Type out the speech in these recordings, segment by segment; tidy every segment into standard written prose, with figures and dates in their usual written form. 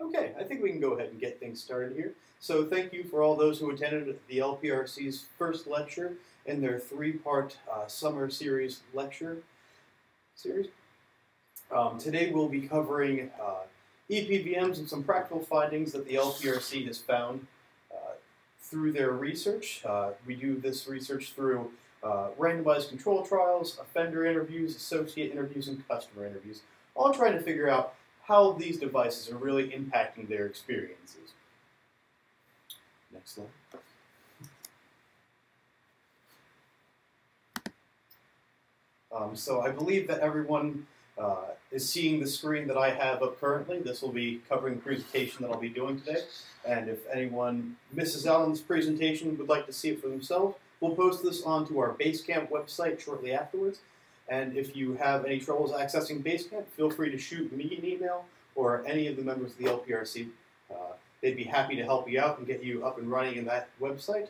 Okay, I think we can go ahead and get things started here. So thank you for all those who attended the LPRC's first lecture in their three-part summer series lecture series. Today we'll be covering ePVMs and some practical findings that the LPRC has found through their research. We do this research through randomized control trials, offender interviews, associate interviews, and customer interviews, all trying to figure out how these devices are really impacting their experiences. Next slide. So I believe that everyone is seeing the screen that I have up currently. This will be covering the presentation that I'll be doing today. And if anyone misses out on this presentation and would like to see it for themselves, we'll post this onto our Basecamp website shortly afterwards. And if you have any troubles accessing Basecamp, feel free to shoot me an email or any of the members of the LPRC. They'd be happy to help you out and get you up and running in that website.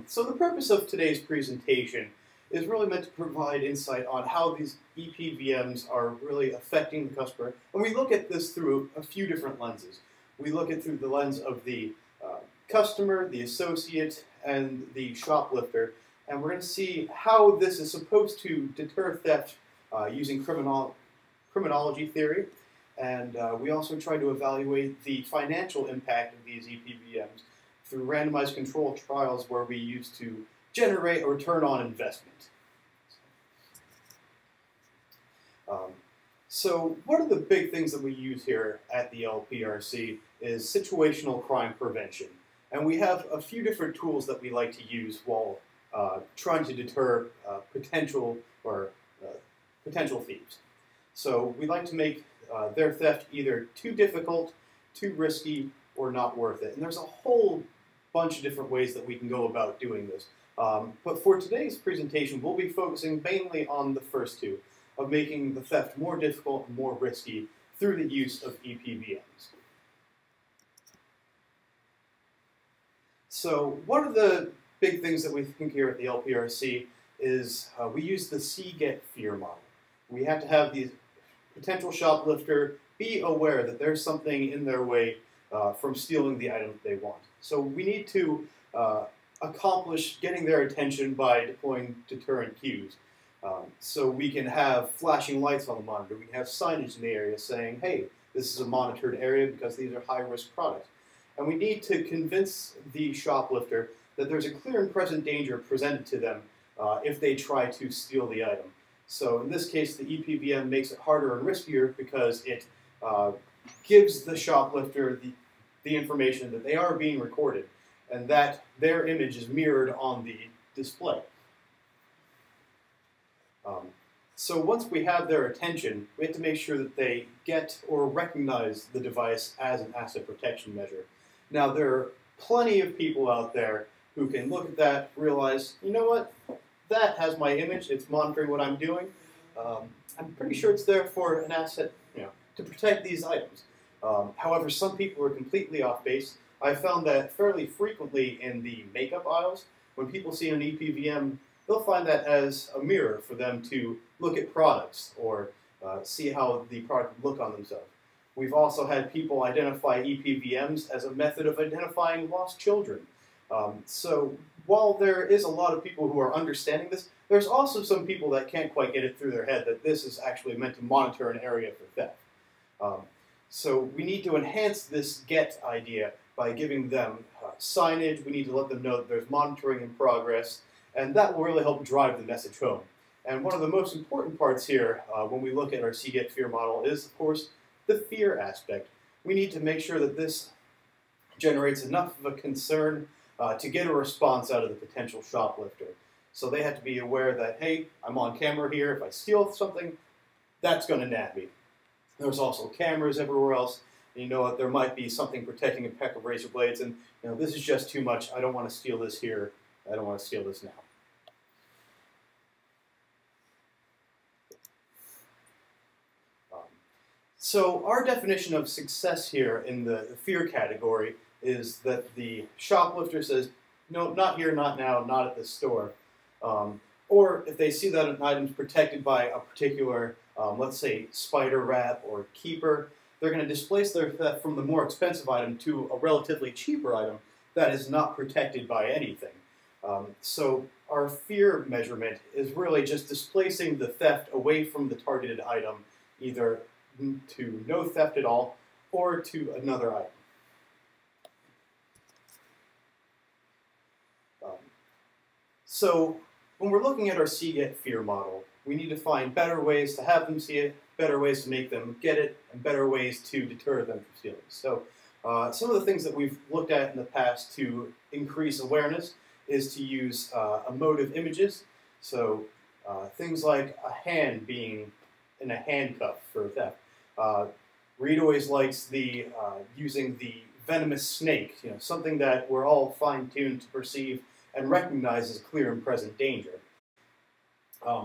So the purpose of today's presentation is really meant to provide insight on how these ePVMs are really affecting the customer. And we look at this through a few different lenses. We look at it through the lens of the customer, the associate, and the shoplifter. And we're going to see how this is supposed to deter theft using criminology theory. And we also try to evaluate the financial impact of these ePVMs through randomized control trials where we use to generate a return on investment. So one of the big things that we use here at the LPRC is situational crime prevention. And we have a few different tools that we like to use while trying to deter potential thieves. So we like to make their theft either too difficult, too risky, or not worth it. And there's a whole bunch of different ways that we can go about doing this. But for today's presentation, we'll be focusing mainly on the first two, of making the theft more difficult and more risky through the use of ePVMs. So one of the big things that we think here at the LPRC is we use the see-get fear model. We have to have the potential shoplifter be aware that there's something in their way from stealing the item that they want. So we need to accomplish getting their attention by deploying deterrent cues. So we can have flashing lights on the monitor. We can have signage in the area saying, hey, this is a monitored area because these are high-risk products. And we need to convince the shoplifter that there's a clear and present danger presented to them if they try to steal the item. So in this case, the ePVM makes it harder and riskier because it gives the shoplifter the information that they are being recorded and that their image is mirrored on the display. So once we have their attention, we have to make sure that they get or recognize the device as an asset protection measure. Now, there are plenty of people out there who can look at that, realize, you know what, that has my image, it's monitoring what I'm doing. I'm pretty sure it's there for an asset, to protect these items. However, some people are completely off base. I've found that fairly frequently in the makeup aisles, when people see an ePVM, they'll find that as a mirror for them to look at products or see how the product will look on themselves. We've also had people identify ePVMs as a method of identifying lost children. So while there is a lot of people who are understanding this, there's also some people that can't quite get it through their head that this is actually meant to monitor an area for theft. So we need to enhance this get idea by giving them signage. We need to let them know that there's monitoring in progress, and that will really help drive the message home. And one of the most important parts here when we look at our see-get fear model is, of course, the fear aspect. We need to make sure that this generates enough of a concern to get a response out of the potential shoplifter. So they have to be aware that, hey, I'm on camera here. If I steal something, that's going to nab me. There's also cameras everywhere else. And you know what? There might be something protecting a pack of razor blades, and this is just too much. I don't want to steal this here. I don't want to steal this now. So our definition of success here in the fear category is that the shoplifter says, no, not here, not now, not at this store. Or if they see that an item is protected by a particular, let's say, spider wrap or keeper, they're going to displace their theft from the more expensive item to a relatively cheaper item that is not protected by anything. So our fear measurement is really just displacing the theft away from the targeted item, either to no theft at all or to another item. So when we're looking at our secant fear model, we need to find better ways to have them see it, better ways to make them get it, and better ways to deter them from stealing. So some of the things that we've looked at in the past to increase awareness is to use emotive images. So things like a hand being in a handcuff for theft. Reed always likes the using the venomous snake, something that we're all fine-tuned to perceive and recognize as a clear and present danger.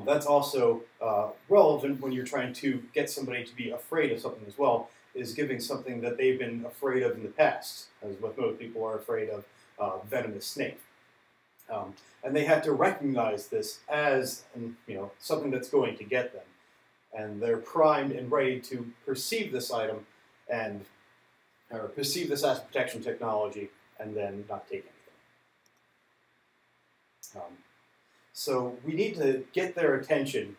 That's also relevant when you're trying to get somebody to be afraid of something as well, is giving something that they've been afraid of in the past, as what most people are afraid of, venomous snake. And they have to recognize this as something that's going to get them. And they're primed and ready to perceive this item or perceive this asset protection technology and then not take anything. So we need to get their attention,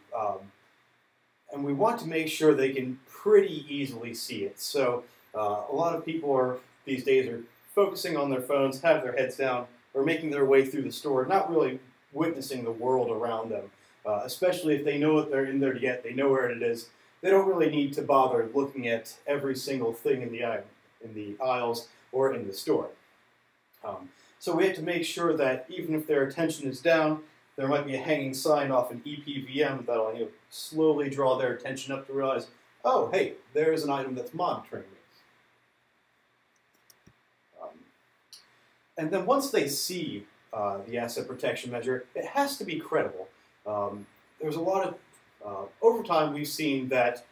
and we want to make sure they can pretty easily see it. So a lot of people these days are focusing on their phones, have their heads down, or making their way through the store, not really witnessing the world around them, especially if they know what they're in there to get, they know where it is. They don't really need to bother looking at every single thing in the aisles or in the store. So we have to make sure that even if their attention is down, there might be a hanging sign off an ePVM that'll slowly draw their attention up to realize, oh, hey, there's an item that's monitoring me. And then once they see the asset protection measure, it has to be credible. There's a lot of, over time we've seen that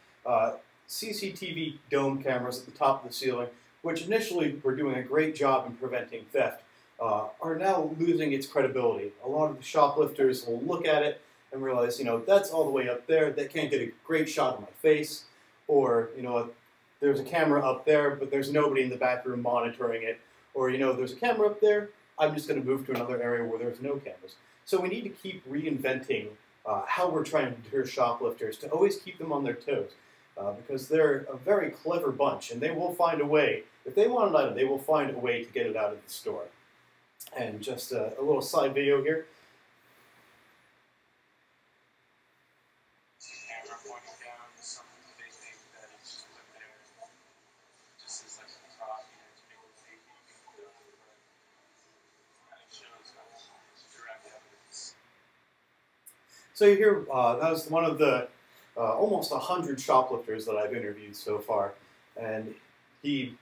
CCTV dome cameras at the top of the ceiling, which initially were doing a great job in preventing theft, are now losing its credibility. A lot of the shoplifters will look at it and realize, that's all the way up there, they can't get a great shot of my face, or, there's a camera up there, but there's nobody in the back room monitoring it, or, there's a camera up there, I'm just going to move to another area where there's no cameras. So we need to keep reinventing how we're trying to deter shoplifters, to always keep them on their toes, because they're a very clever bunch, and they will find a way. If they want an item, they will find a way to get it out of the store. And just a little side video here. Camera pointing down to something that they think that it's just put there, just as like a top, to make it safety, but it shows direct evidence. So here, that was one of the almost 100 shoplifters that I've interviewed so far, and he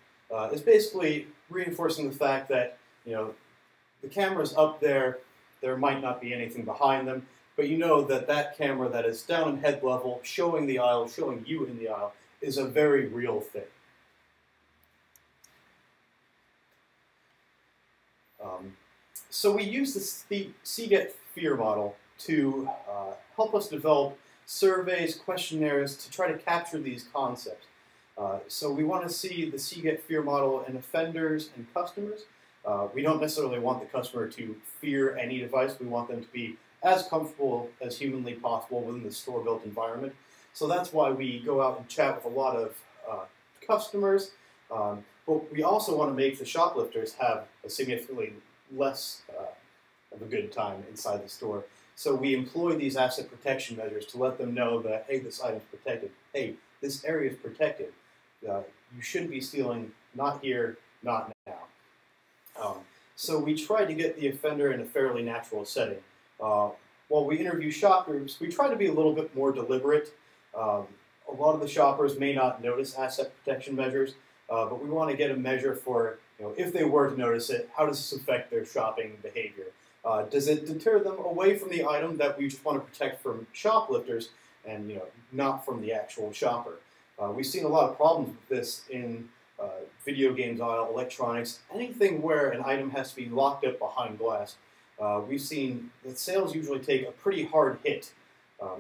is basically reinforcing the fact that the camera's up there, there might not be anything behind them, but that camera that is down in head level, showing the aisle, showing you in the aisle, is a very real thing. So we use the secant fear model to help us develop surveys, questionnaires, to try to capture these concepts. So we want to see the secant fear model in offenders and customers. We don't necessarily want the customer to fear any device. We want them to be as comfortable as humanly possible within the store-built environment. So that's why we go out and chat with a lot of customers. But we also want to make the shoplifters have a significantly less of a good time inside the store. So we employ these asset protection measures to let them know that, hey, this item's protected. Hey, this area is protected. You shouldn't be stealing, not here, not now. So we try to get the offender in a fairly natural setting. While we interview shoppers, we try to be a little bit more deliberate. A lot of the shoppers may not notice asset protection measures, but we want to get a measure for, if they were to notice it, how does this affect their shopping behavior? Does it deter them away from the item that we just want to protect from shoplifters and, not from the actual shopper? We've seen a lot of problems with this in video games aisle, electronics, anything where an item has to be locked up behind glass. We've seen that sales usually take a pretty hard hit.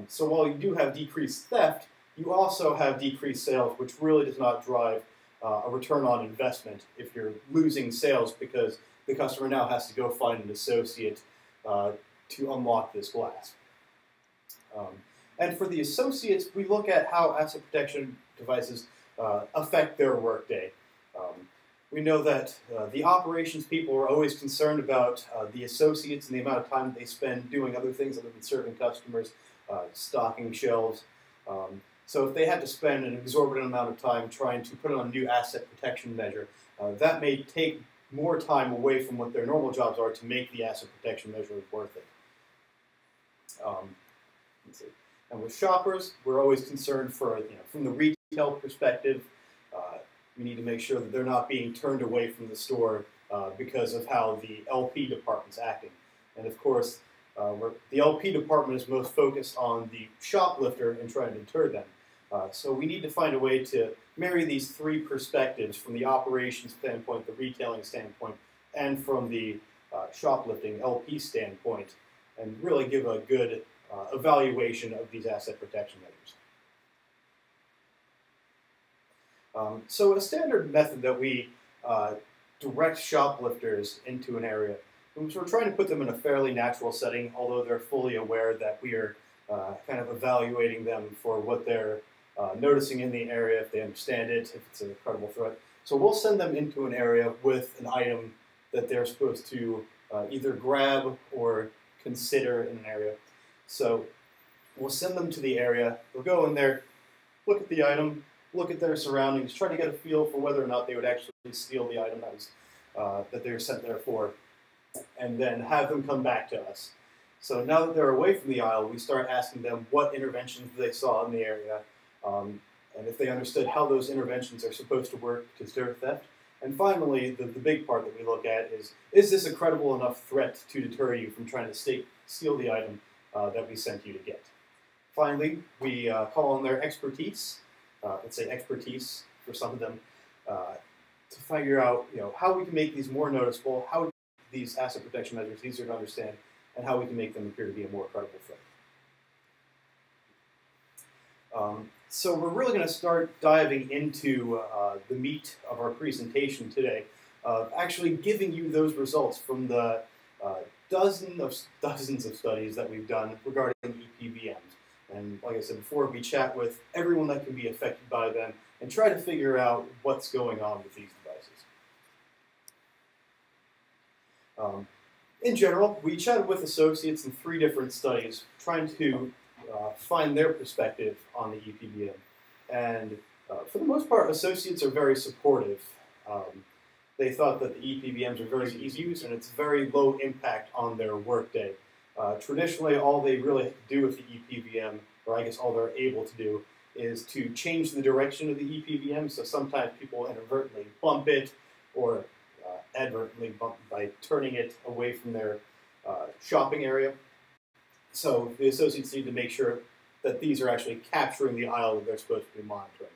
So while you do have decreased theft, you also have decreased sales, which really does not drive a return on investment if you're losing sales because the customer now has to go find an associate to unlock this glass. And for the associates, we look at how asset protection devices affect their workday. We know that the operations people are always concerned about the associates and the amount of time they spend doing other things other than serving customers, stocking shelves. So if they had to spend an exorbitant amount of time trying to put on a new asset protection measure, that may take more time away from what their normal jobs are to make the asset protection measure worth it. Let's see. And with shoppers, we're always concerned for, from the retail perspective, we need to make sure that they're not being turned away from the store because of how the LP department's acting. And of course, the LP department is most focused on the shoplifter and trying to deter them. So we need to find a way to marry these three perspectives from the operations standpoint, the retailing standpoint, and from the shoplifting LP standpoint, and really give a good evaluation of these asset protection measures. So a standard method that we direct shoplifters into an area, we're trying to put them in a fairly natural setting, although they're fully aware that we are kind of evaluating them for what they're noticing in the area, if they understand it, if it's a credible threat. So we'll send them into an area with an item that they're supposed to either grab or consider in an area. So we'll send them to the area, they'll go in there, look at the item, look at their surroundings, try to get a feel for whether or not they would actually steal the item that they were sent there for, and then have them come back to us. So now that they're away from the aisle, we start asking them what interventions they saw in the area, and if they understood how those interventions are supposed to work to deter theft. And finally, the big part that we look at is this a credible enough threat to deter you from trying to steal the item that we sent you to get? Finally, we call on their expertise, let's say expertise for some of them, to figure out how we can make these more noticeable, how these asset protection measures easier to understand, and how we can make them appear to be a more credible threat. So we're really going to start diving into the meat of our presentation today, actually giving you those results from the dozens of studies that we've done regarding ePVMs. And like I said before, we chat with everyone that can be affected by them and try to figure out what's going on with these devices. In general, we chatted with associates in 3 different studies trying to find their perspective on the ePVM. And for the most part, associates are very supportive. They thought that the ePVMs are very easy to use and it's very low impact on their workday. Traditionally, all they really have to do with the ePVM, or I guess all they're able to do, is to change the direction of the ePVM. So sometimes people inadvertently bump it or advertently bump by turning it away from their shopping area. So the associates need to make sure that these are actually capturing the aisle that they're supposed to be monitoring.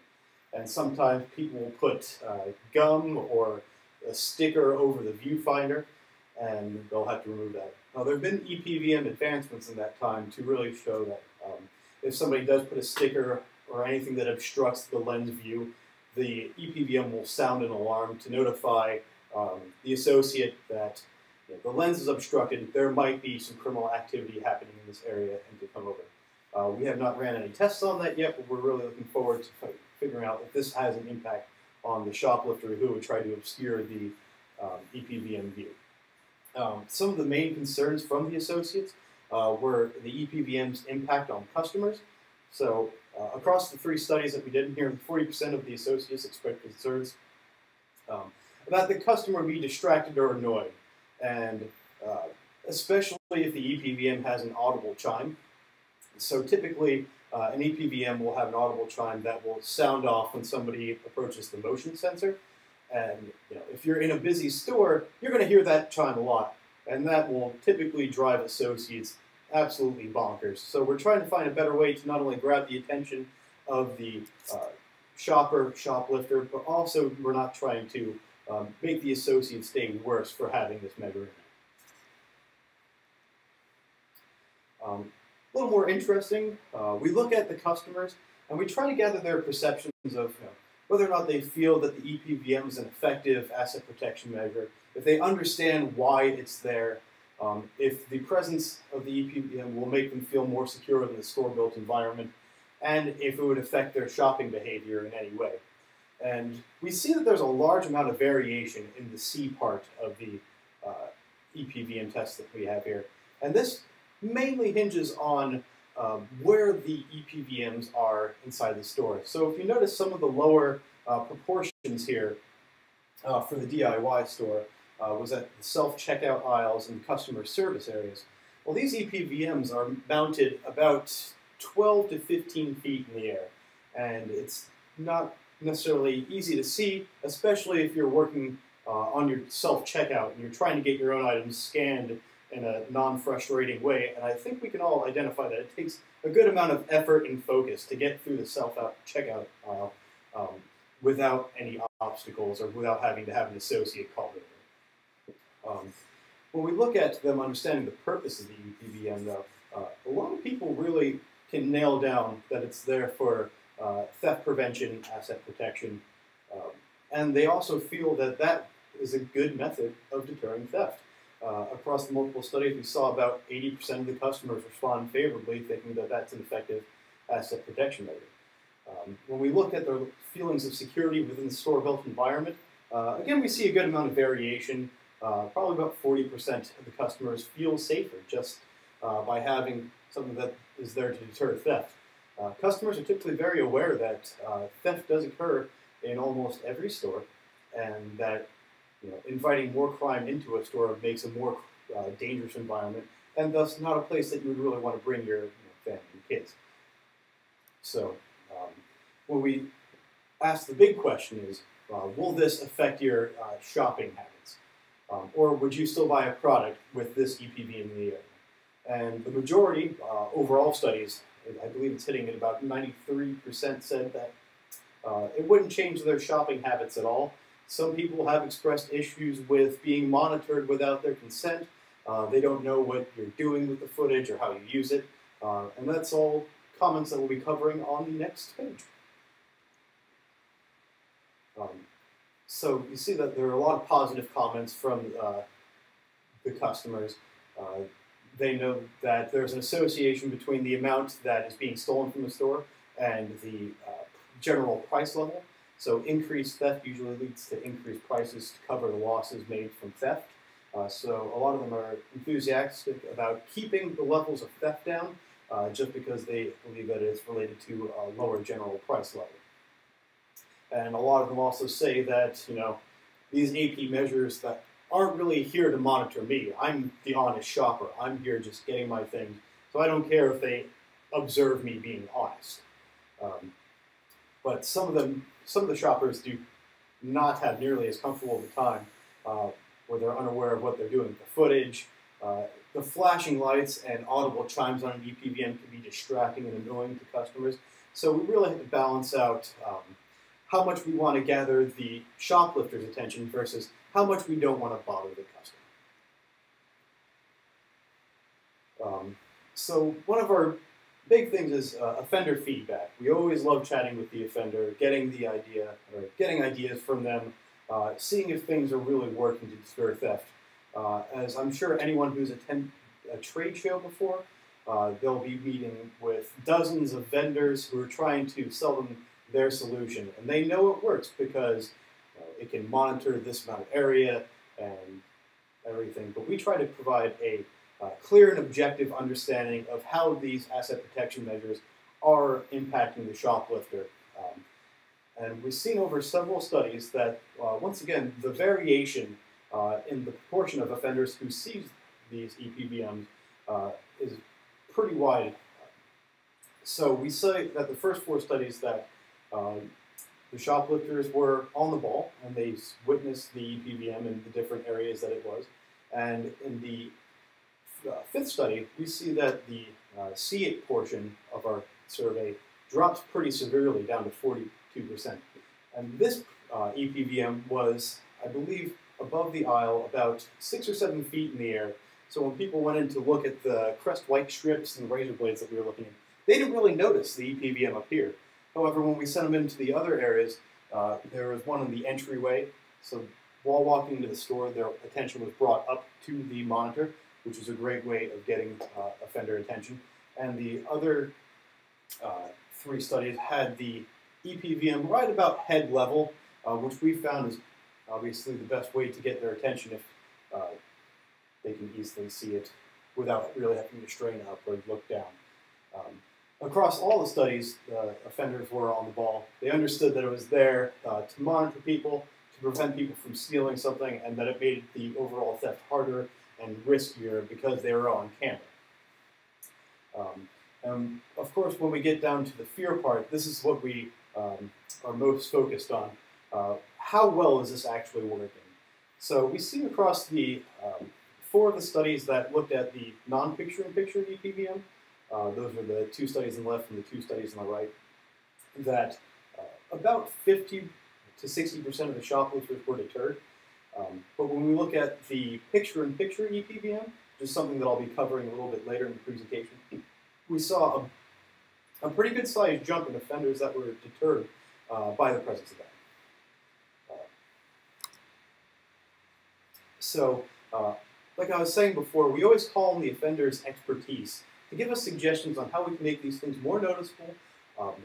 And sometimes people will put gum or a sticker over the viewfinder, and they'll have to remove that. Now, there have been ePVM advancements in that time to really show that if somebody does put a sticker or anything that obstructs the lens view, the ePVM will sound an alarm to notify the associate that the lens is obstructed, there might be some criminal activity happening in this area, and to come over. We have not ran any tests on that yet, but we're really looking forward to figuring out if this has an impact on the shoplifter who would try to obscure the ePVM view. Some of the main concerns from the associates were the ePVM's impact on customers. So across the 3 studies that we did here, 40% of the associates expressed concerns that the customer be distracted or annoyed, and especially if the ePVM has an audible chime. So typically, an ePVM will have an audible chime that will sound off when somebody approaches the motion sensor. And if you're in a busy store, you're going to hear that chime a lot, and that will typically drive associates absolutely bonkers. So we're trying to find a better way to not only grab the attention of the shoplifter, but also we're not trying to make the associate stay worse for having this measure in it. A little more interesting, we look at the customers, And we try to gather their perceptions of whether or not they feel that the ePVM is an effective asset protection measure, if they understand why it's there, if the presence of the ePVM will make them feel more secure in the store-built environment, and if it would affect their shopping behavior in any way. And we see that there's a large amount of variation in the C part of the ePVM test that we have here. And this mainly hinges on where the ePVMs are inside the store. So if you notice some of the lower proportions here for the DIY store was at the self-checkout aisles and customer service areas. Well, these ePVMs are mounted about 12 to 15 feet in the air, and it's not necessarily easy to see, especially if you're working on your self-checkout and you're trying to get your own items scanned in a non-frustrating way. And I think we can all identify that it takes a good amount of effort and focus to get through the self-checkout aisle without any obstacles or without having to have an associate call over. When we look at them understanding the purpose of the ePVM, though, a lot of people really can nail down that it's there for theft prevention, asset protection, and they also feel that that is a good method of deterring theft. Across the multiple studies, we saw about 80% of the customers respond favorably, thinking that that's an effective asset protection measure. When we look at their feelings of security within the store-built environment, again, we see a good amount of variation. Probably about 40% of the customers feel safer just by having something that is there to deter theft. Customers are typically very aware that theft does occur in almost every store, and that inviting more crime into a store makes a more dangerous environment, and thus not a place that you would really want to bring your family and kids. So when we ask the big question is, will this affect your shopping habits? Or would you still buy a product with this ePVM in the area? And the majority, overall studies, I believe it's hitting at about 93%, said that it wouldn't change their shopping habits at all. Some people have expressed issues with being monitored without their consent. They don't know what you're doing with the footage or how you use it. And that's all comments that we'll be covering on the next page. So you see that there are a lot of positive comments from the customers. They know that there's an association between the amount that is being stolen from the store and the general price level. So increased theft usually leads to increased prices to cover the losses made from theft. So a lot of them are enthusiastic about keeping the levels of theft down just because they believe that it's related to a lower general price level. And a lot of them also say that, these AP measures that aren't really here to monitor me. I'm the honest shopper. I'm here just getting my things. So I don't care if they observe me being honest. But some of the shoppers do not have nearly as comfortable of a time where they're unaware of what they're doing with the footage. The flashing lights and audible chimes on an ePVM can be distracting and annoying to customers. So we really have to balance out how much we want to gather the shoplifter's attention versus how much we don't want to bother the customer. So one of our big things is offender feedback. We always love chatting with the offender, getting ideas from them, seeing if things are really working to deter theft. As I'm sure anyone who's attended a trade show before, they'll be meeting with dozens of vendors who are trying to sell them their solution. And they know it works because it can monitor this amount of area and everything. But we try to provide a clear and objective understanding of how these asset protection measures are impacting the shoplifter. And we've seen over several studies that, once again, the variation in the proportion of offenders who seize these ePVMs is pretty wide. So we say that the first 4 studies that the shoplifters were on the ball and they witnessed the ePVM in the different areas that it was. And in the 5th study, we see that the C8 portion of our survey drops pretty severely down to 42%. And this ePVM was, I believe, above the aisle about 6 or 7 feet in the air. So when people went in to look at the crest white strips and razor blades that we were looking at, they didn't really notice the ePVM up here. However, when we sent them into the other areas, there was one in the entryway. So while walking into the store, their attention was brought up to the monitor, which is a great way of getting offender attention. And the other 3 studies had the ePVM right about head level, which we found is obviously the best way to get their attention if they can easily see it without really having to strain up or look down. Across all the studies, offenders were on the ball. They understood that it was there to monitor people, to prevent people from stealing something, and that it made the overall theft harder and riskier because they were on camera. And of course, when we get down to the fear part, this is what we are most focused on. How well is this actually working? So we see across the 4 of the studies that looked at the non-picture-in-picture ePVM, those are the 2 studies on the left and the 2 studies on the right, that about 50 to 60% of the shoplifters were deterred. But when we look at the picture-in-picture ePVM, which is something that I'll be covering a little bit later in the presentation, we saw a pretty good sized jump in offenders that were deterred by the presence of that. Like I was saying before, we always call on the offender's expertise to give us suggestions on how we can make these things more noticeable,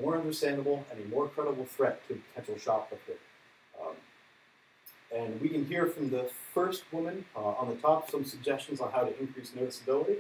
more understandable, and a more credible threat to potential shoplifter. And we can hear from the first woman on the top some suggestions on how to increase noticeability.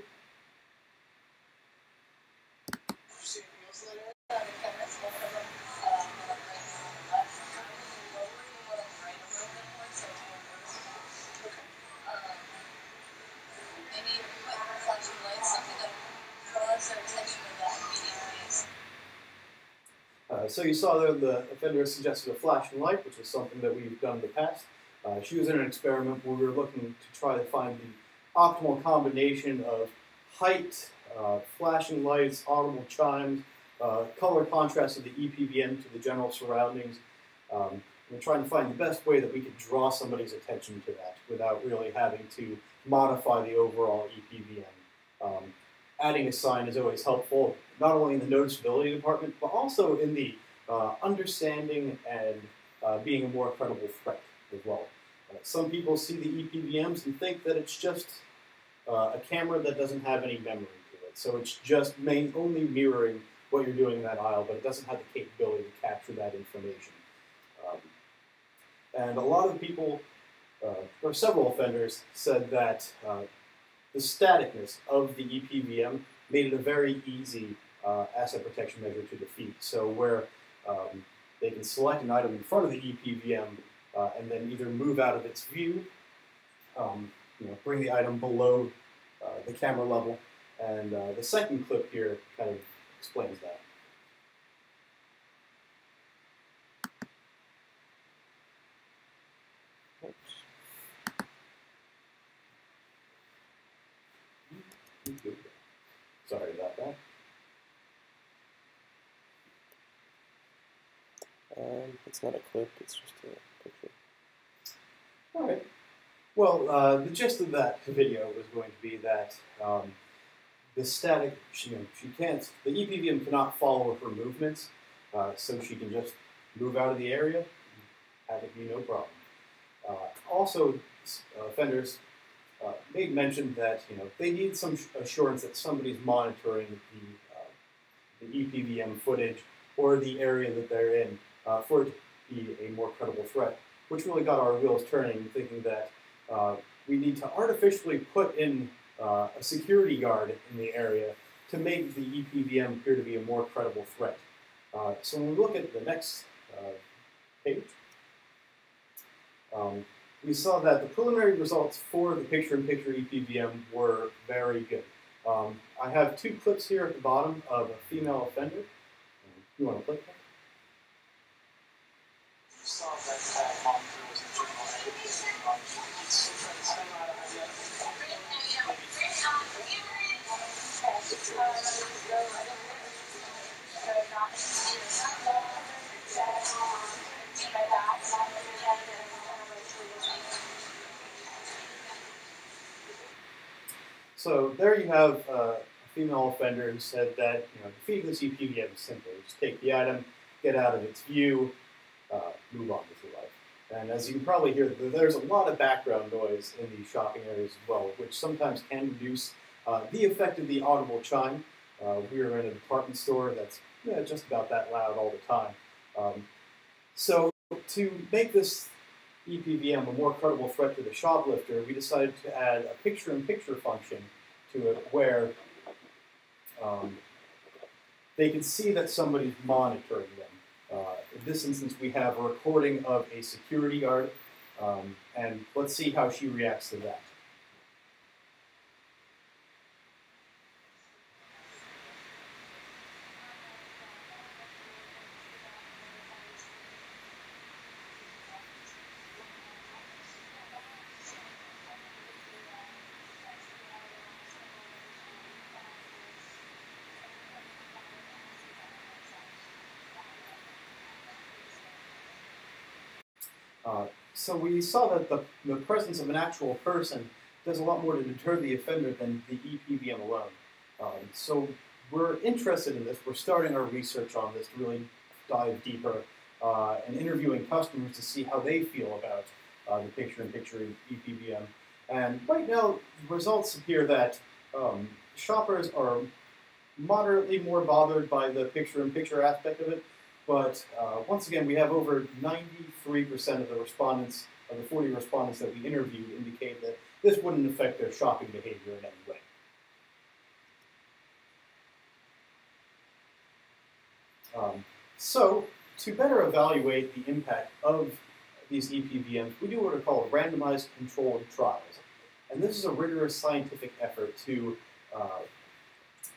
So you saw there the offender suggested a flashing light, which is something that we've done in the past. She was in an experiment where we were looking to try to find the optimal combination of height, flashing lights, audible chimes, color contrast of the ePVM to the general surroundings. We're trying to find the best way that we could draw somebody's attention to that without really having to modify the overall ePVM. Adding a sign is always helpful, not only in the noticeability department, but also in the understanding and being a more credible threat as well. Some people see the ePVMs and think that it's just a camera that doesn't have any memory to it. So it's just only mirroring what you're doing in that aisle, but it doesn't have the capability to capture that information. And a lot of people, or several offenders, said that the staticness of the ePVM made it a very easy asset protection measure to defeat. So where they can select an item in front of the ePVM and then either move out of its view, bring the item below the camera level, and the second clip here kind of explains that. Sorry about that. It's not a clip, it's just a picture. All right. Well, the gist of that video was going to be that the static, the ePVM cannot follow her movements, so she can just move out of the area, have it be no problem. Also, offenders made mention that they need some assurance that somebody's monitoring the ePVM footage or the area that they're in for it to be a more credible threat, which really got our wheels turning, thinking that we need to artificially put in a security guard in the area to make the ePVM appear to be a more credible threat. So when we look at the next page, we saw that the preliminary results for the picture-in-picture ePVM were very good. I have 2 clips here at the bottom of a female offender. You want to click that? Saw that monitor was in general So there you have a female offender who said that defeating this ePVM is simple. Just take the item, get out of its view, move on with your life. And as you can probably hear, there's a lot of background noise in these shopping areas as well, which sometimes can reduce the effect of the audible chime. We're in a department store that's just about that loud all the time. So to make this ePVM a more credible threat to the shoplifter, we decided to add a picture-in-picture function to it where they can see that somebody's monitoring them. In this instance, we have a recording of a security guard, and let's see how she reacts to that. So we saw that the presence of an actual person does a lot more to deter the offender than the ePVM alone. So we're interested in this. We're starting our research on this to really dive deeper and interviewing customers to see how they feel about the picture-in-picture ePVM. And right now, results appear that shoppers are moderately more bothered by the picture-in-picture aspect of it. But once again, we have over 93% of the respondents, of the 40 respondents that we interviewed, indicate that this wouldn't affect their shopping behavior in any way. So to better evaluate the impact of these ePVMs, we do what are called randomized controlled trials. And this is a rigorous scientific effort to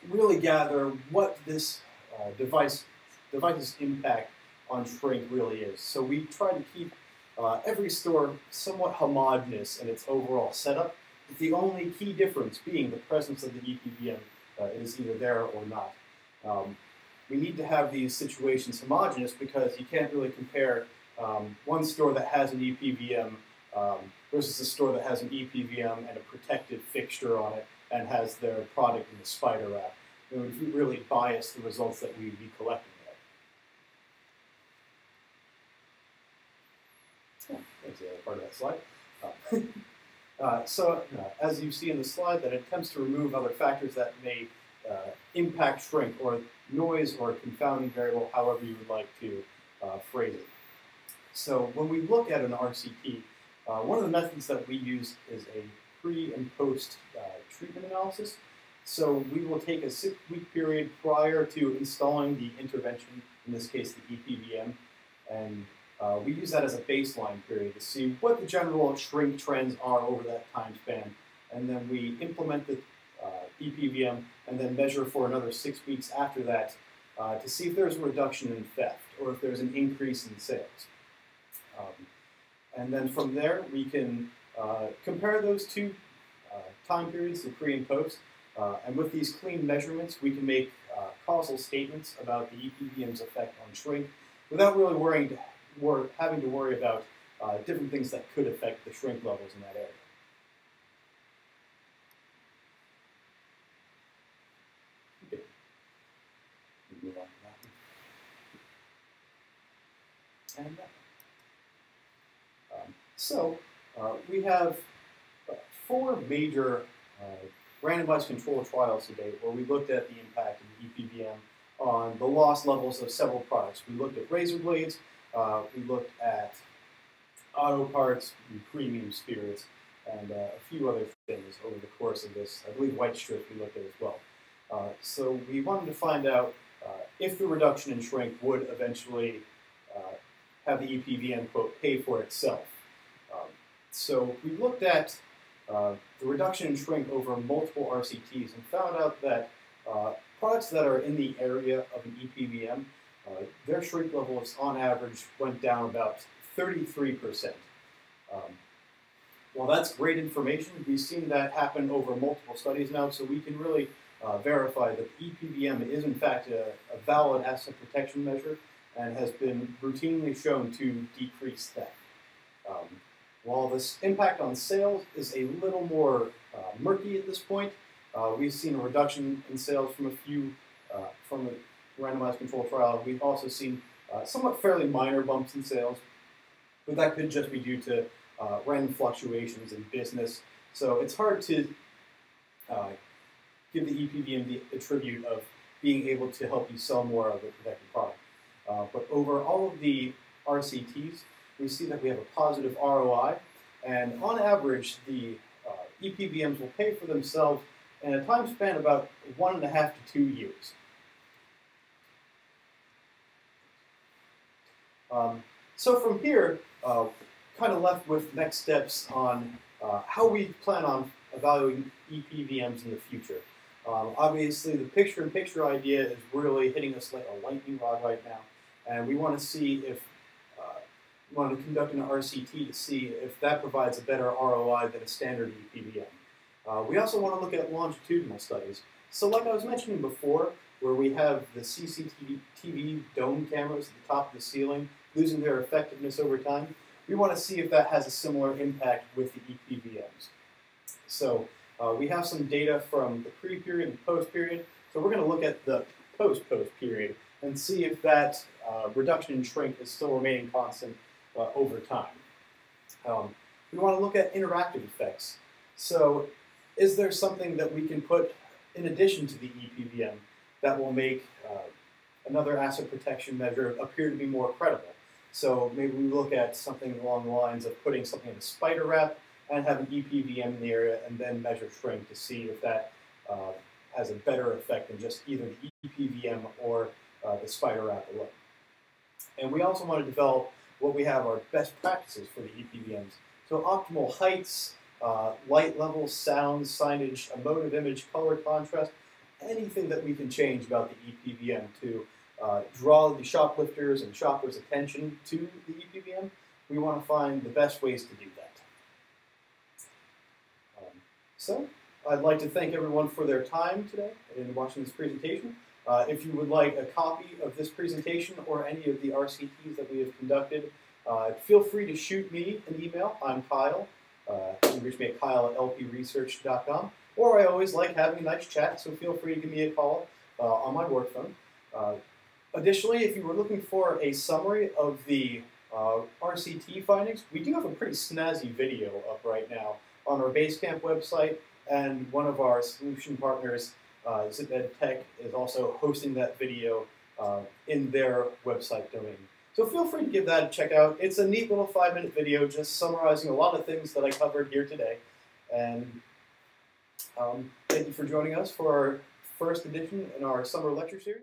really gather what this device's impact on shrink really is. So we try to keep every store somewhat homogeneous in its overall setup, with the only key difference being the presence of the ePVM is either there or not. We need to have these situations homogeneous because you can't really compare one store that has an ePVM versus a store that has an ePVM and a protected fixture on it and has their product in the spider wrap. It would really bias the results that we would be collecting there. There's the other part of that slide. So as you see in the slide, that attempts to remove other factors that may impact shrink, or noise, or confounding variable, however you would like to phrase it. So when we look at an RCT, one of the methods that we use is a pre and post treatment analysis. So we will take a 6-week period prior to installing the intervention, in this case the ePVM, and we use that as a baseline period to see what the general shrink trends are over that time span. And then we implement the ePVM and then measure for another 6 weeks after that to see if there's a reduction in theft or if there's an increase in sales. And then from there, we can compare those two time periods, the pre and post. And with these clean measurements, we can make causal statements about the ePVM's effect on shrink without really having to worry about different things that could affect the shrink levels in that area. Okay. Move on to that one. And that one. So we have 4 major randomized controlled trials to date where we looked at the impact of the ePVM on the loss levels of several products. We looked at razor blades, we looked at auto parts, and premium spirits, and a few other things over the course of this. I believe white strips we looked at as well. So we wanted to find out if the reduction in shrink would eventually have the ePVM, quote, pay for itself. So we looked at the reduction in shrink over multiple RCTs and found out that products that are in the area of an ePVM, their shrink levels on average went down about 33%. While that's great information, we've seen that happen over multiple studies now, so we can really verify that ePVM is in fact a valid asset protection measure and has been routinely shown to decrease theft. While this impact on sales is a little more murky at this point, we've seen a reduction in sales from from a randomized control trial. We've also seen somewhat fairly minor bumps in sales, but that could just be due to random fluctuations in business. So it's hard to give the ePVM the attribute of being able to help you sell more of a protected product. But over all of the RCTs, we see that we have a positive ROI, and on average, the ePVMs will pay for themselves in a time span about 1.5 to 2 years. So from here, kind of left with next steps on how we plan on evaluating ePVMs in the future. Obviously, the picture-in-picture idea is really hitting us like a lightning rod right now, and we want to see if we want to conduct an RCT to see if that provides a better ROI than a standard ePVM. We also want to look at longitudinal studies. So like I was mentioning before, where we have the CCTV dome cameras at the top of the ceiling losing their effectiveness over time, we want to see if that has a similar impact with the ePVMs. So we have some data from the pre-period and post-period, so we're going to look at the post-post period and see if that reduction in shrink is still remaining constant over time. We want to look at interactive effects. So is there something that we can put in addition to the ePVM that will make another asset protection measure appear to be more credible? So maybe we look at something along the lines of putting something in a spider wrap and have an ePVM in the area and then measure shrink to see if that has a better effect than just either the ePVM or the spider wrap alone. And we also want to develop what we have are best practices for the ePVMs. So optimal heights, light levels, sounds, signage, emotive image, color contrast, anything that we can change about the ePVM to draw the shoplifters and shoppers' attention to the ePVM. We want to find the best ways to do that. So I'd like to thank everyone for their time today in watching this presentation. If you would like a copy of this presentation or any of the RCTs that we have conducted, feel free to shoot me an email. I'm Kyle. You can reach me at kyle@lpresearch.com. Or I always like having a nice chat, so feel free to give me a call on my work phone. Additionally, if you were looking for a summary of the RCT findings, we do have a pretty snazzy video up right now on our Basecamp website, and one of our solution partners, ZipEd Tech, is also hosting that video in their website domain. So feel free to give that a check out. It's a neat little 5-minute video just summarizing a lot of things that I covered here today. And thank you for joining us for our first edition in our summer lecture series.